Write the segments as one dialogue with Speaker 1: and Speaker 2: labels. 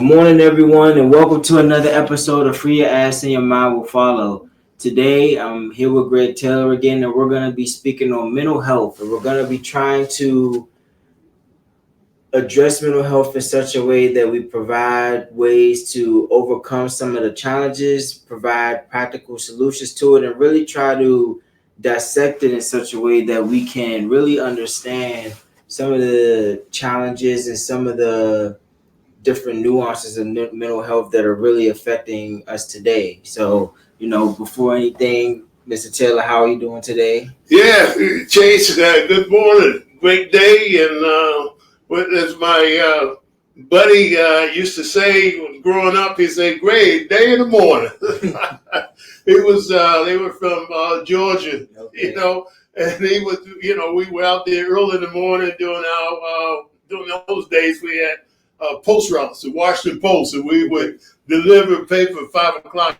Speaker 1: Good morning, everyone, and welcome to another episode of Free Your Ass and Your Mind Will Follow. Today, I'm here with Greg Taylor again, and we're going to be speaking on mental health, and we're going to be trying to address mental health in such a way that we provide ways to overcome some of the challenges, provide practical solutions to it, and really try to dissect it in such a way that we can really understand some of the challenges and some of the different nuances of mental health that are really affecting us today. So, before anything, Mr. Taylor, how are you doing today?
Speaker 2: Yeah, Chase, good morning. Great day. And as my buddy used to say growing up, he said, great day in the morning. They were from Georgia,
Speaker 1: Okay.
Speaker 2: and he was, we were out there early in the morning during those days we had post routes, the Washington Post, and we would deliver paper at 5 o'clock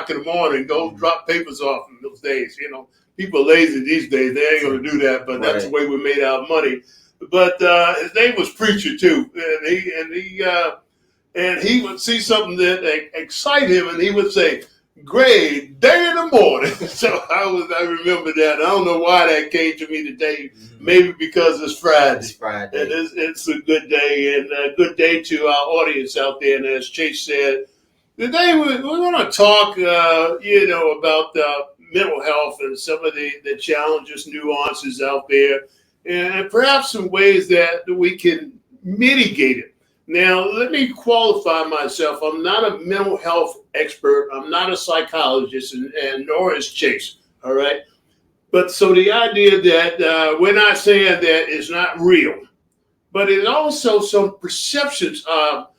Speaker 2: in the morning, go drop papers off in those days. People are lazy these days. They ain't going to do that, but that's the way we made our money. But his name was Preacher too, and he would see something that excite him, and he would say, "Great day in the morning." So I remember that. I don't know why that came to me today. Mm-hmm. Maybe because it's Friday.
Speaker 1: It's Friday,
Speaker 2: and it's a good day, and a good day to our audience out there. And as Chase said, today we're going to talk, about mental health and some of the challenges, nuances out there, and perhaps some ways that we can mitigate it. Now, let me qualify myself. I'm not a mental health expert. I'm not a psychologist, and nor is Chase, all right? But so the idea that we're not saying that it's not real, but it's also some perceptions of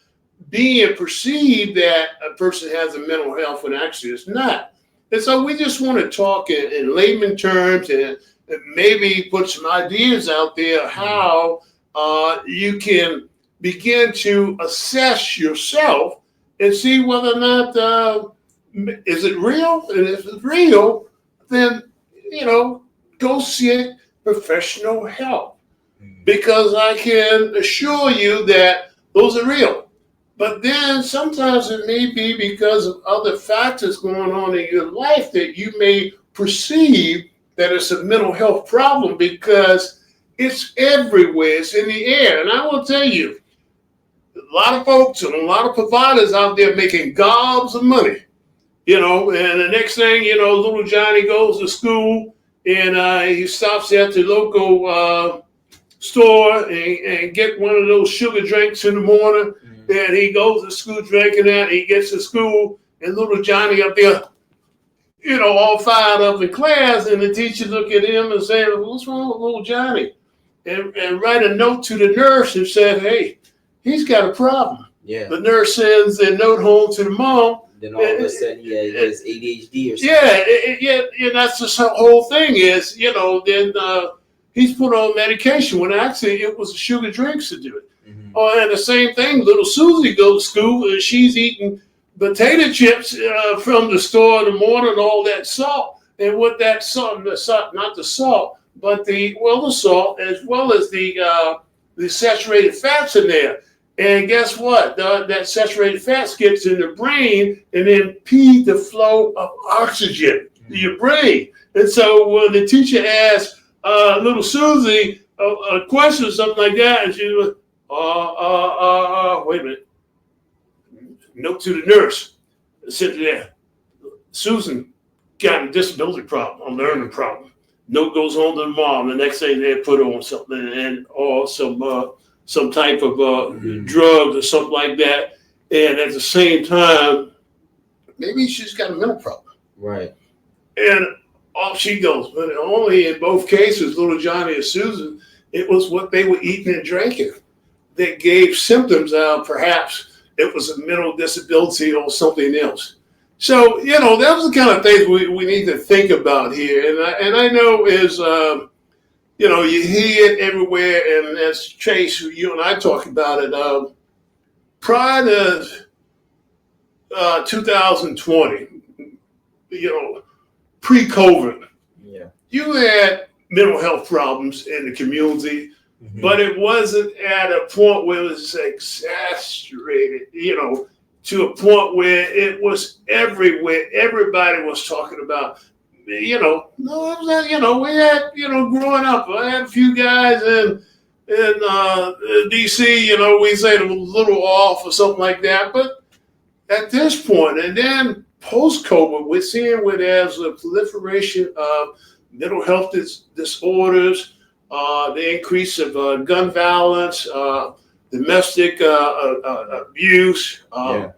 Speaker 2: being perceived that a person has a mental health when actually it's not. And so we just want to talk in layman terms and maybe put some ideas out there how you can begin to assess yourself and see whether or not is it real? And if it's real, then, go seek professional help. Because I can assure you that those are real. But then sometimes it may be because of other factors going on in your life that you may perceive that it's a mental health problem because it's everywhere. It's in the air. And I will tell you, a lot of folks and a lot of providers out there making gobs of money, and the next thing, little Johnny goes to school and he stops at the local store and get one of those sugar drinks in the morning. And he goes to school drinking that. He gets to school, and little Johnny up there, all fired up in class. And the teacher look at him and say, "What's wrong with little Johnny?" And write a note to the nurse and said, "Hey, he's got a problem."
Speaker 1: Yeah.
Speaker 2: The nurse sends a note home to the mom.
Speaker 1: Then all of a sudden, he has ADHD or something.
Speaker 2: Yeah, that's the whole thing is, then he's put on medication when actually it was the sugar drinks to do it. Mm-hmm. And the same thing, little Susie goes to school and she's eating potato chips from the store in the morning, all that salt. And with that salt, not the salt, but the salt as well as the saturated fats in there. And guess what? That saturated fats gets in the brain and then impede the flow of oxygen to your brain. And so when the teacher asks little Susie a question or something like that, and she was, wait a minute. Note to the nurse. Sit there. Susan got a disability problem, a learning problem. Note goes home to the mom. The next thing they put on something or some type of drug or something like that. And at the same time, maybe she's got a mental problem.
Speaker 1: Right.
Speaker 2: And off she goes. But only in both cases, little Johnny and Susan, it was what they were eating and drinking that gave symptoms of perhaps it was a mental disability or something else. So, that's the kind of things we need to think about here. And I know is, you hear it everywhere. And as Chase, you and I talk about it, prior to 2020, pre-COVID, you had mental health problems in the community. but it wasn't at a point where it was exaggerated, to a point where it was everywhere. Everybody was talking about, we had, growing up, I had a few guys in DC, we say a little off or something like that. But at this point, and then post-COVID, we're seeing where there's a proliferation of mental health disorders, the increase of gun violence, domestic abuse, the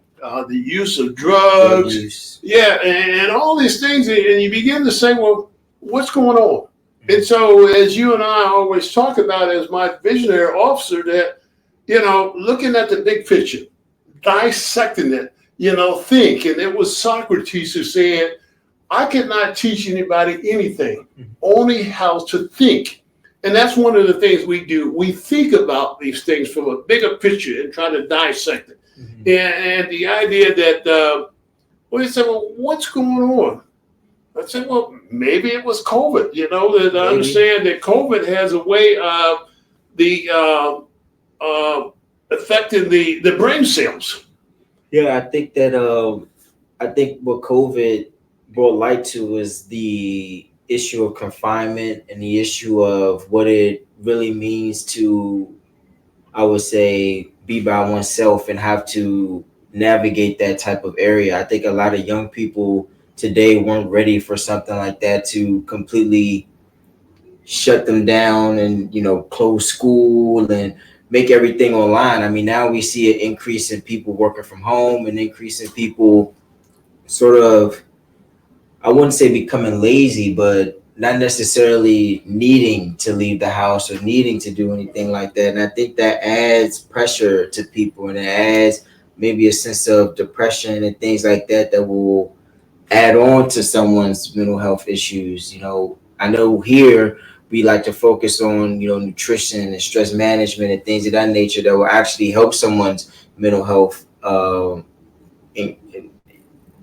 Speaker 2: use of drugs. Yeah, and all these things. And you begin to say, well, what's going on? And so, as you and I always talk about as my visionary officer, that, looking at the big picture, dissecting it, think. And it was Socrates who said, I cannot teach anybody anything, only how to think. And that's one of the things we do. We think about these things from a bigger picture and try to dissect it. And the idea that, we say, well, what's going on? I said, well, maybe it was COVID, that I understand that COVID has a way of affecting the brain cells.
Speaker 1: Yeah, I think that, what COVID brought light to was the issue of confinement and the issue of what it really means to, I would say, be by oneself and have to navigate that type of area. I think a lot of young people today weren't ready for something like that to completely shut them down and, close school and make everything online. I mean, now we see an increase in people working from home, an increase in people sort of, I wouldn't say becoming lazy, but not necessarily needing to leave the house or needing to do anything like that. And I think that adds pressure to people, and it adds maybe a sense of depression and things like that that will add on to someone's mental health issues. I know here we like to focus on, nutrition and stress management and things of that nature that will actually help someone's mental health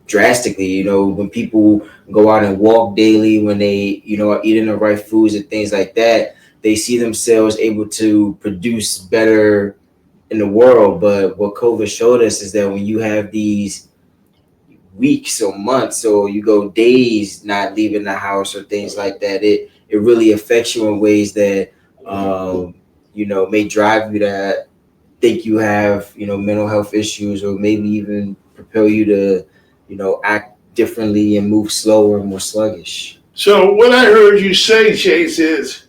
Speaker 1: drastically. When people go out and walk daily, when they, are eating the right foods and things like that, they see themselves able to produce better in the world. But what COVID showed us is that when you have these weeks or months, or you go days not leaving the house or things like that, it really affects you in ways that, may drive you to think you have, mental health issues, or maybe even propel you to, act differently and move slower and more sluggish.
Speaker 2: So what I heard you say, Chase, is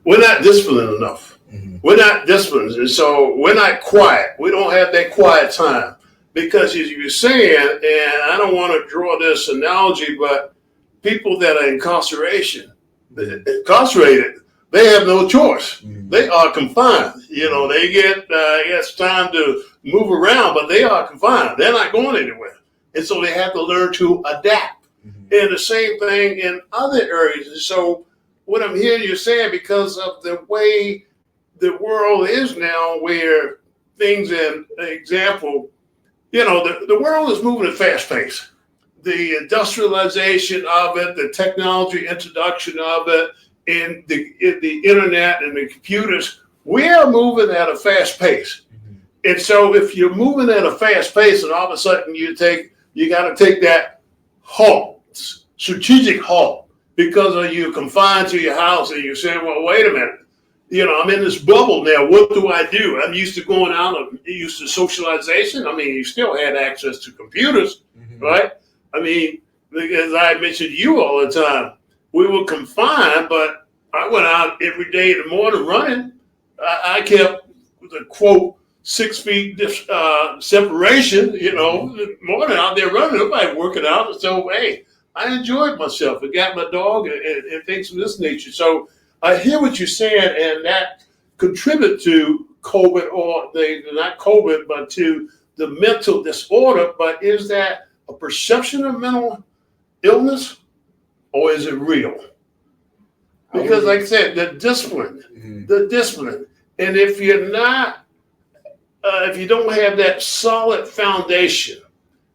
Speaker 2: we're not disciplined enough. We're not disciplined. And so we're not quiet. We don't have that quiet time. Because as you were saying, and I don't want to draw this analogy, but people that are incarcerated, they have no choice. They are confined. They get, it's time to move around, but they are confined. They're not going anywhere. And so they have to learn to adapt. And the same thing in other areas. And so what I'm hearing you saying, because of the way the world is now, where things, in example, the world is moving at a fast pace. The industrialization of it, the technology introduction of it, and the internet and the computers, we are moving at a fast pace. And so if you're moving at a fast pace and all of a sudden you got to take that halt, strategic halt, because you're confined to your house and you're saying, well, wait a minute. I'm in this bubble now. What do I do? I'm used to going out, I'm used to socialization. I mean, you still had access to computers, right? I mean, as I mentioned to you all the time, we were confined, but I went out every day in the morning running. I kept the quote 6 feet separation, morning out there running, nobody working out. So, hey, I enjoyed myself. I got my dog and things of this nature. So I hear what you're saying, and that contribute to COVID, or not COVID, but to the mental disorder. But is that a perception of mental illness, or is it real? Because like I said, the discipline. And if you're not, if you don't have that solid foundation,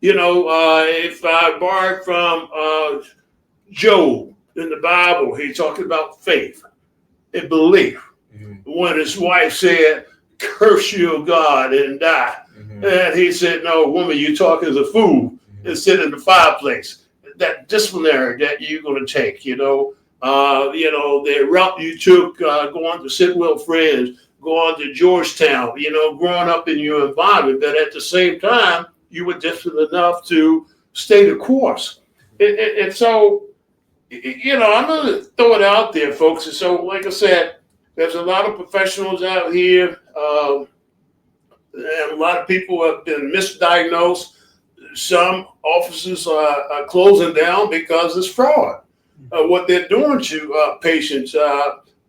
Speaker 2: if I borrow from Job in the Bible, he's talking about faith and belief. when his wife said, "Curse you, God, and die." And he said, "No, woman, you talk as a fool and sit in the fireplace." That disciplinary that you're going to take, the route you took going to Sidwell Friends, going to Georgetown, growing up in your environment, but at the same time, you were disciplined enough to stay the course. And so, I'm going to throw it out there, folks. And so, like I said, there's a lot of professionals out here, and a lot of people have been misdiagnosed. Some offices are closing down because it's fraud. What they're doing to patients,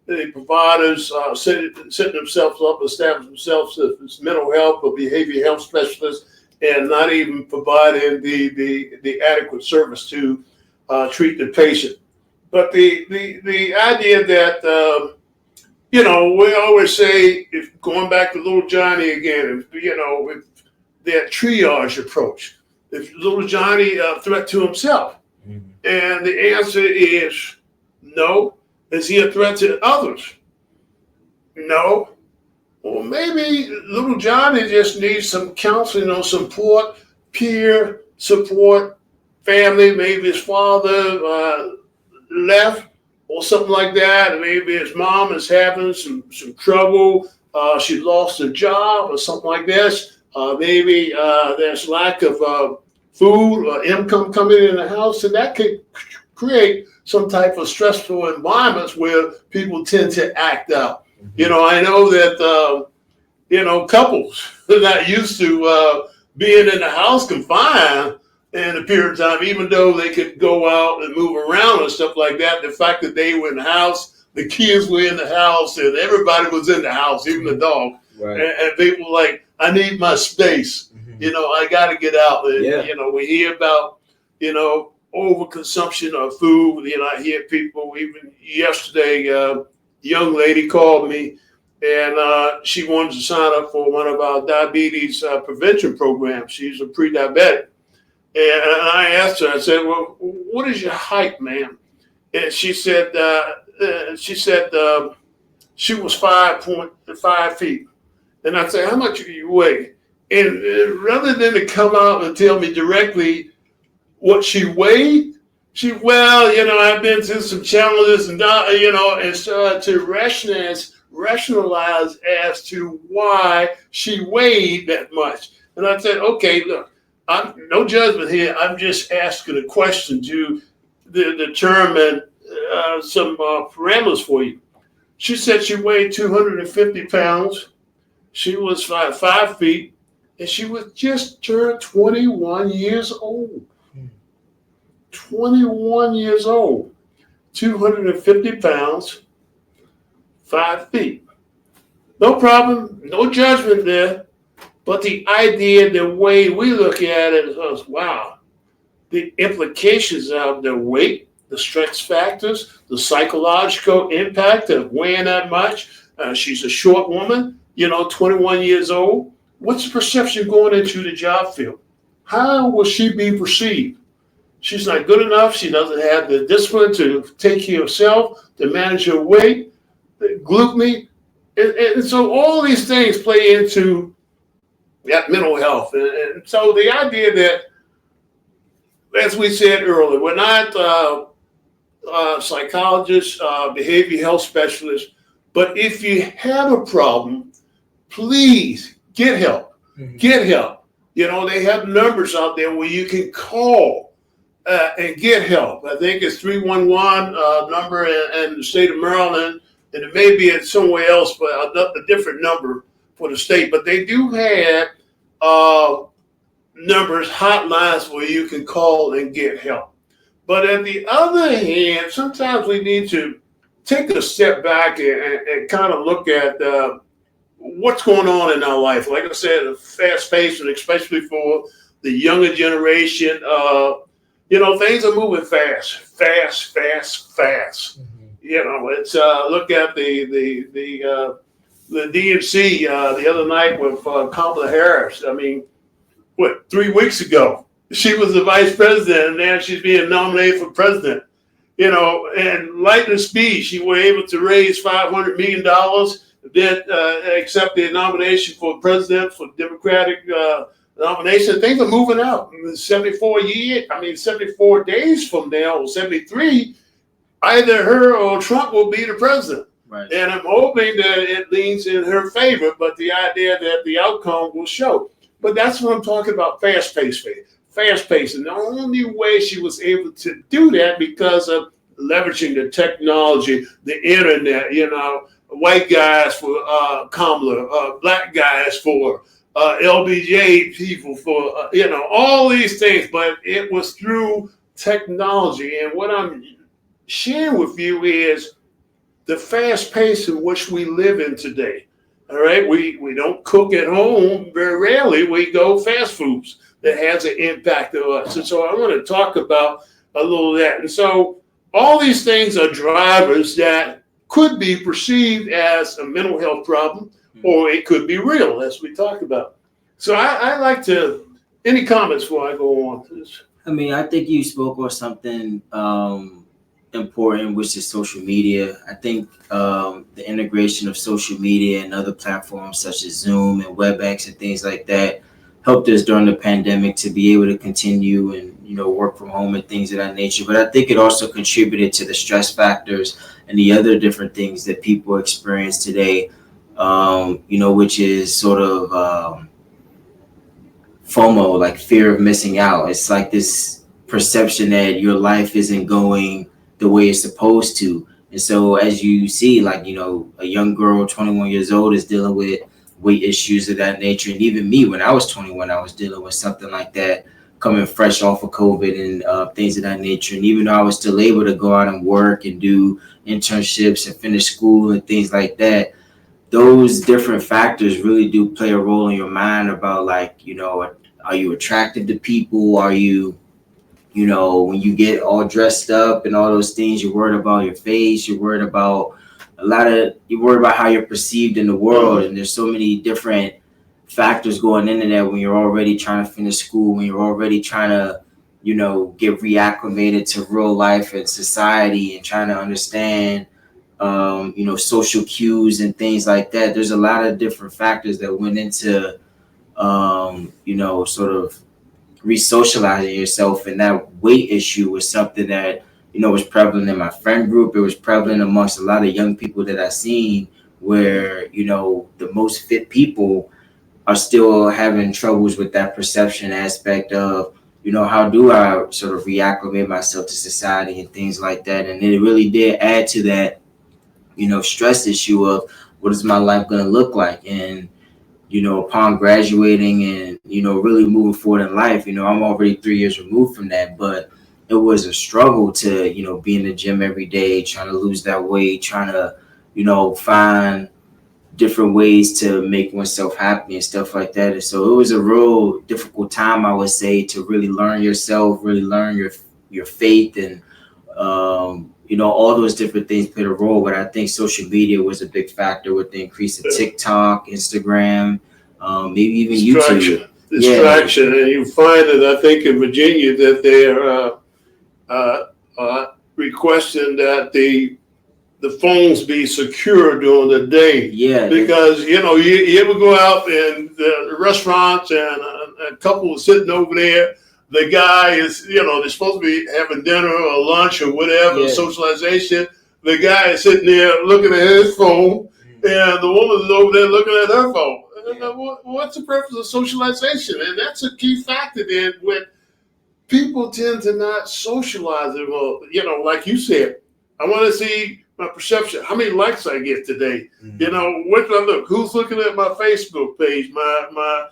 Speaker 2: the providers setting themselves up, establishing themselves as mental health or behavioral health specialists, and not even providing the adequate service to treat the patient. But the idea that we always say, if going back to little Johnny again, if that triage approach, if little Johnny a threat to himself, and the answer is no. Is he a threat to others? No. Well, maybe little Johnny just needs some counseling or support, peer support, family. Maybe his father left or something like that. Maybe his mom is having some trouble. She lost her job or something like this. Maybe there's lack of food or income coming in the house, and that could create some type of stressful environments where people tend to act out. I know that, couples are not used to being in the house confined in a period of time, even though they could go out and move around and stuff like that. The fact that they were in the house, the kids were in the house, and everybody was in the house, even the dog. Right. And people were like, I need my space. I got to get out. And, we hear about, overconsumption of food. I hear people, even yesterday, a young lady called me, and she wanted to sign up for one of our diabetes prevention programs. She's a pre-diabetic. And I asked her, I said, well, what is your height, ma'am? And she said, she was 5.5 feet. And I said, how much do you weigh? And rather than to come out and tell me directly what she weighed, I've been through some challenges and started to rationalize as to why she weighed that much. And I said, okay, look, I'm no judgment here. I'm just asking a question to determine some parameters for you. She said she weighed 250 pounds. She was 5 feet. And she was just turned 21 years old. 21 years old, 250 pounds, 5 feet. No problem, no judgment there. But the idea, the way we look at it is, wow, the implications of the weight, the stress factors, the psychological impact of weighing that much. She's a short woman, 21 years old. What's the perception going into the job field? How will she be perceived? She's not good enough. She doesn't have the discipline to take care of herself, to manage her weight, gluttony. And so all these things play into that mental health. And so the idea that, as we said earlier, we're not psychologists, behavioral health specialists, but if you have a problem, please get help. Get help. They have numbers out there where you can call and get help. I think it's 311 number in the state of Maryland, and it may be somewhere else, but a different number for the state. But they do have numbers, hotlines where you can call and get help. But on the other hand, sometimes we need to take a step back and kind of look at what's going on in our life. Like I said, a fast pace, and especially for the younger generation, things are moving fast. It's look at the DNC the other night with Kamala Harris. 3 weeks ago she was the vice president, and now she's being nominated for president. And lightning speed, she was able to raise $500 million, then accept the nomination for president for Democratic nomination. Things are moving out. 74 days from now, or 73, either her or Trump will be the president.
Speaker 1: Right.
Speaker 2: And I'm hoping that it leans in her favor, but the idea that the outcome will show. But that's what I'm talking about, fast-paced. And the only way she was able to do that because of leveraging the technology, the internet, white guys for Kamala, black guys for LBJ people for, all these things. But it was through technology. And what I'm sharing with you is the fast pace in which we live in today. All right, we don't cook at home. Very rarely we go fast foods. That has an impact on us. And so I want to talk about a little of that. And so all these things are drivers that could be perceived as a mental health problem, or it could be real, as we talked about. So I like to, any comments before I go on to this?
Speaker 1: I mean, I think you spoke on something important, which is social media. I think the integration of social media and other platforms such as Zoom and WebEx and things like that helped us during the pandemic to be able to continue and work from home and things of that nature. But I think it also contributed to the stress factors and the other different things that people experience today, which is sort of FOMO, like fear of missing out. It's like this perception that your life isn't going the way it's supposed to. And so as you see, like, a young girl, 21 years old, is dealing with weight issues of that nature. And even me, when I was 21, I was dealing with something like that, coming fresh off of COVID and things of that nature. And even though I was still able to go out and work and do internships and finish school and things like that, those different factors really do play a role in your mind about, like, are you attractive to people? Are you, when you get all dressed up and all those things, you're worried about your face, you're worried about you're worried about how you're perceived in the world. And there's so many different factors going into that when you're already trying to finish school, when you're already trying to, get reacclimated to real life and society and trying to understand, social cues and things like that. There's a lot of different factors that went into, sort of re-socializing yourself. And that weight issue was something that, was prevalent in my friend group. It was prevalent amongst a lot of young people that I've seen where, the most fit people are still having troubles with that perception aspect of, how do I sort of reacclimate myself to society and things like that. And it really did add to that, stress issue of what is my life going to look like. And, upon graduating and, really moving forward in life, I'm already 3 years removed from that, but it was a struggle to, be in the gym every day, trying to lose that weight, trying to, find different ways to make oneself happy and stuff like that. And so it was a real difficult time, I would say, to really learn yourself, really learn your faith, and all those different things played a role. But I think social media was a big factor with the increase of TikTok, Instagram, maybe even YouTube.
Speaker 2: Distraction. And you find that I think in Virginia that they're requesting that the phones be secure during the day.
Speaker 1: Yeah.
Speaker 2: Because, you ever go out in the restaurants and a couple is sitting over there. The guy is, they're supposed to be having dinner or lunch or whatever, socialization. The guy is sitting there looking at his phone, and the woman is over there looking at her phone. What's the purpose of socialization? And that's a key factor then when people tend to not socialize. Well, like you said, I want to see my perception, how many likes I get today. What do I look? Who's looking at my Facebook page, my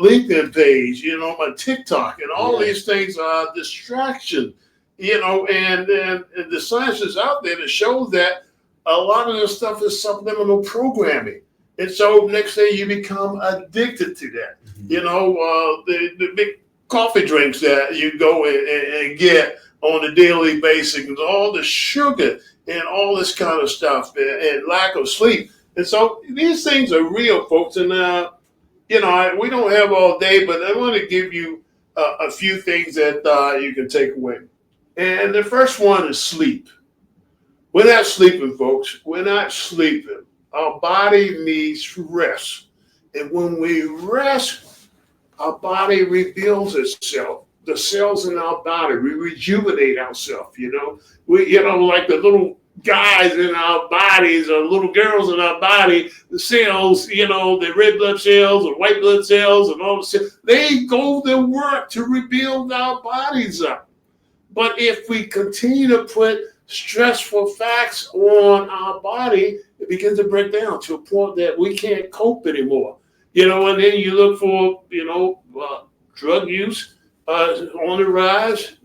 Speaker 2: LinkedIn page, my TikTok, and all these things are distraction, and the science is out there to show that a lot of this stuff is subliminal programming. And so next day you become addicted to that. The big coffee drinks that you go and get on a daily basis, and all the sugar and all this kind of stuff, and lack of sleep. And so these things are real, folks. And, we don't have all day, but I want to give you a few things that you can take away. And the first one is sleep. We're not sleeping, folks. We're not sleeping. Our body needs rest. And when we rest, our body rebuilds itself. The cells in our body, we rejuvenate ourselves, like the little guys in our bodies or little girls in our body, the cells, the red blood cells or white blood cells and all the cells, they go to work to rebuild our bodies up. But if we continue to put stressful facts on our body, it begins to break down to a point that we can't cope anymore. And then you look for, drug use on the rise,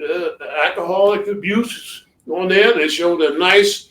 Speaker 2: alcoholic abuse on there. They show the nice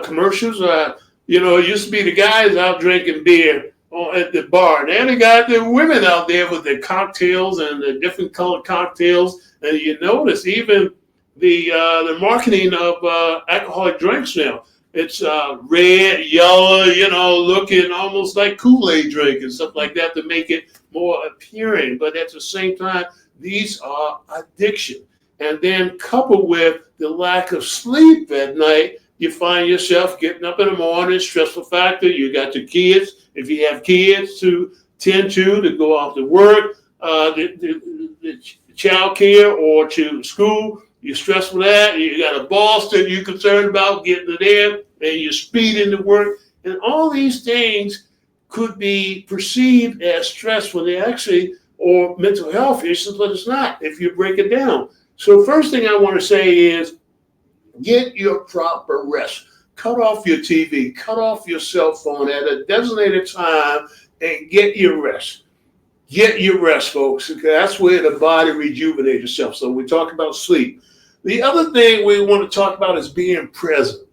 Speaker 2: commercials. It used to be the guys out drinking beer at the bar. Now they got the women out there with their cocktails and the different colored cocktails. And you notice even the marketing of alcoholic drinks now. It's red, yellow, looking almost like Kool-Aid drink and stuff like that to make it more appealing. But at the same time, these are addiction. And then coupled with the lack of sleep at night, you find yourself getting up in the morning, stressful factor. You got your kids, if you have kids to tend to go off to work, the child care or to school. You're stressed with that. You got a boss that you're concerned about getting to there, and you're speeding to work. And all these things could be perceived as stress when they actually, or mental health issues, but it's not if you break it down. So first thing I want to say is get your proper rest. Cut off your TV, cut off your cell phone at a designated time and get your rest. Get your rest, folks. Okay? That's where the body rejuvenates itself. So we talk about sleep. The other thing we want to talk about is being present.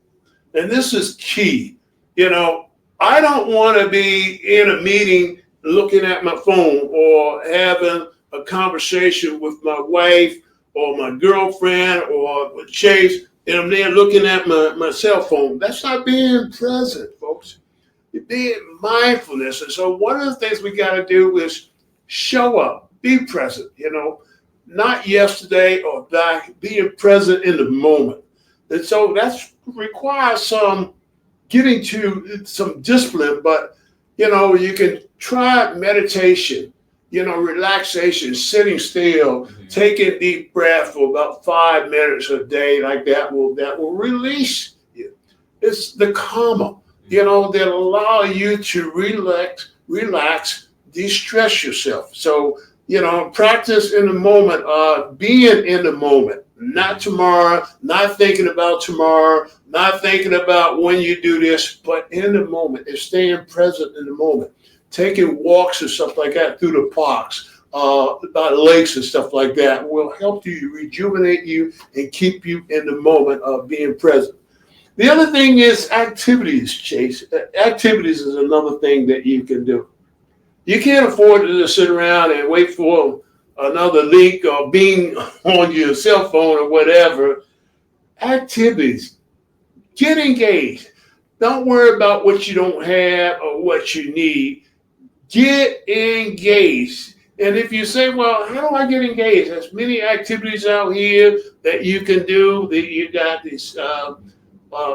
Speaker 2: And this is key. I don't want to be in a meeting looking at my phone or having a conversation with my wife or my girlfriend or with Chase, and I'm there looking at my cell phone. That's not being present, folks. You're being mindfulness. And so one of the things we got to do is show up, be present, not yesterday or back, being present in the moment. And so that requires some getting to some discipline, but, you can try meditation, relaxation, sitting still, taking deep breath for about 5 minutes a day, like that will release you. It's the calmer, that allow you to relax, de-stress yourself. So, practice in the moment, being in the moment, not tomorrow, not thinking about tomorrow, not thinking about when you do this, but in the moment and staying present in the moment. Taking walks and stuff like that through the parks, by the lakes and stuff like that will help you, rejuvenate you, and keep you in the moment of being present. The other thing is activities, Chase. Activities is another thing that you can do. You can't afford to just sit around and wait for another link or being on your cell phone or whatever. Activities. Get engaged. Don't worry about what you don't have or what you need. Get engaged. And if you say, well, how do I get engaged? There's many activities out here that you can do. You got these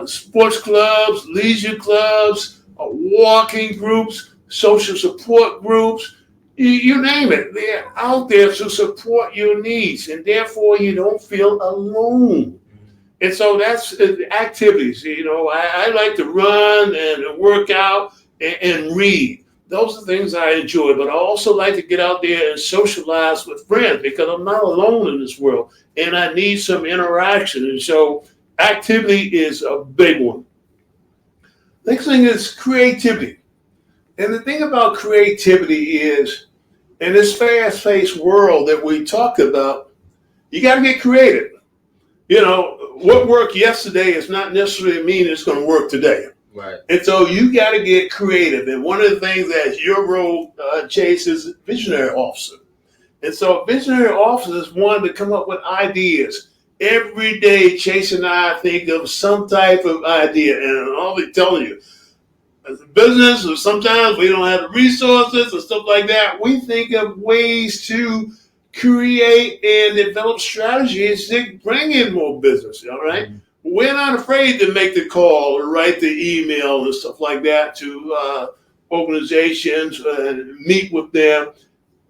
Speaker 2: sports clubs, leisure clubs, walking groups, social support groups, you name it. They're out there to support your needs, and therefore you don't feel alone. And so that's activities. I like to run and work out and read. Those are things I enjoy, but I also like to get out there and socialize with friends because I'm not alone in this world, and I need some interaction. And so activity is a big one. Next thing is creativity. And the thing about creativity is, in this fast-paced world that we talk about, you got to get creative. What worked yesterday is not necessarily mean it's going to work today.
Speaker 1: Right.
Speaker 2: And so you got to get creative. And one of the things that your role, Chase, is visionary officer. And so visionary officers wanted to come up with ideas. Every day, Chase and I think of some type of idea. And I'll be telling you, as a business, or sometimes we don't have the resources or stuff like that, we think of ways to create and develop strategies to bring in more business. All right.
Speaker 1: Mhm.
Speaker 2: We're not afraid to make the call or write the email and stuff like that to organizations and meet with them.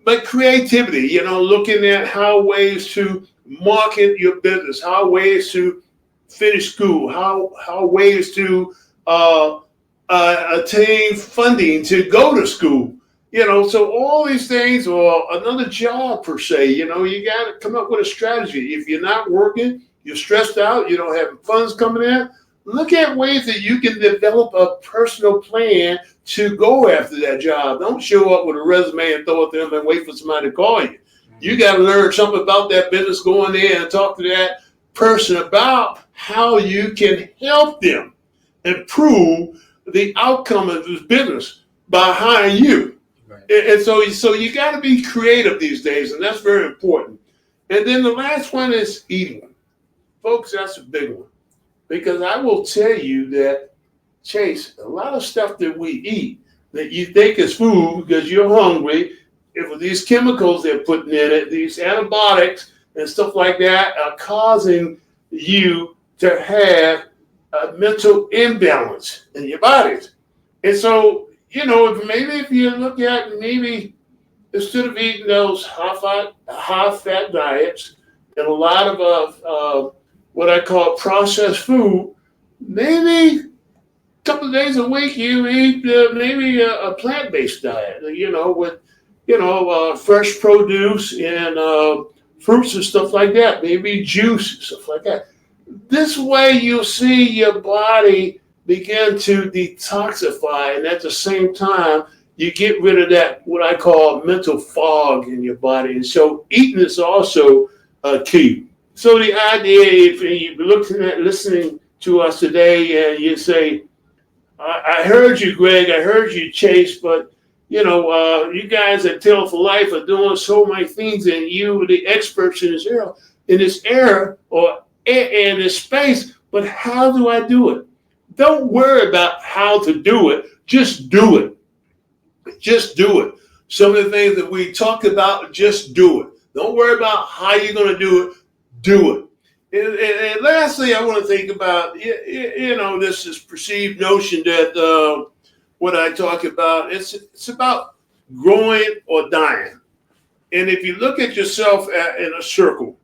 Speaker 2: But creativity, looking at how ways to market your business, how ways to finish school, how ways to attain funding to go to school. So all these things, or another job per se, you got to come up with a strategy. If you're not working, you're stressed out, you don't have funds coming in, look at ways that you can develop a personal plan to go after that job. Don't show up with a resume and throw it to them and wait for somebody to call you. You got to learn something about that business, go in there and talk to that person about how you can help them improve the outcome of this business by hiring you.
Speaker 1: Right.
Speaker 2: And so you got to be creative these days, and that's very important. And then the last one is eating. Folks, that's a big one. Because I will tell you that, Chase, a lot of stuff that we eat that you think is food because you're hungry, if these chemicals they're putting in it, these antibiotics and stuff like that are causing you to have a mental imbalance in your bodies. And so, if you look at maybe instead of eating those high fat diets and a lot of what I call processed food, maybe a couple of days a week you eat maybe a plant-based diet, with fresh produce and fruits and stuff like that, maybe juice and stuff like that. This way you'll see your body begin to detoxify, and at the same time you get rid of that what I call mental fog in your body. And so eating is also key. So the idea, if you're listening to us today and you say, I heard you, Greg, I heard you, Chase, but you guys at Tell for Life are doing so many things, and you are the experts in this area or in this space, but how do I do it? Don't worry about how to do it, just do it. Just do it. Some of the things that we talked about, just do it. Don't worry about how you're going to do it. Do it. And lastly, I want to think about, this is perceived notion that what I talk about, it's about growing or dying. And if you look at yourself in a circle,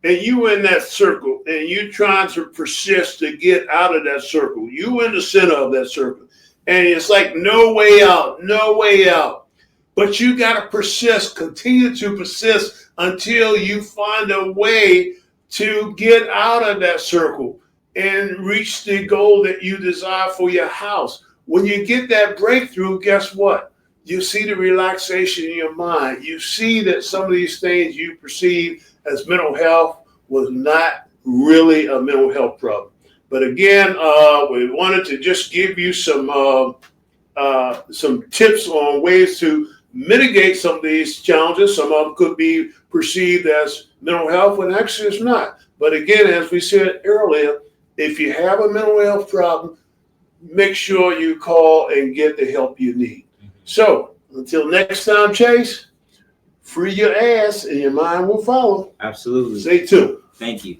Speaker 2: and you in that circle, and you trying to persist to get out of that circle, you in the center of that circle, and it's like no way out, no way out. But you got to persist, continue to persist until you find a way to get out of that circle and reach the goal that you desire for your house. When you get that breakthrough, guess what? You see the relaxation in your mind. You see that some of these things you perceive as mental health was not really a mental health problem. But again, we wanted to just give you some tips on ways to mitigate some of these challenges. Some of them could be perceived as mental health when actually it's not. But again, as we said earlier, if you have a mental health problem, make sure you call and get the help you need. So until next time, Chase, free your ass and your mind will follow.
Speaker 1: Absolutely.
Speaker 2: Stay tuned.
Speaker 1: Thank you.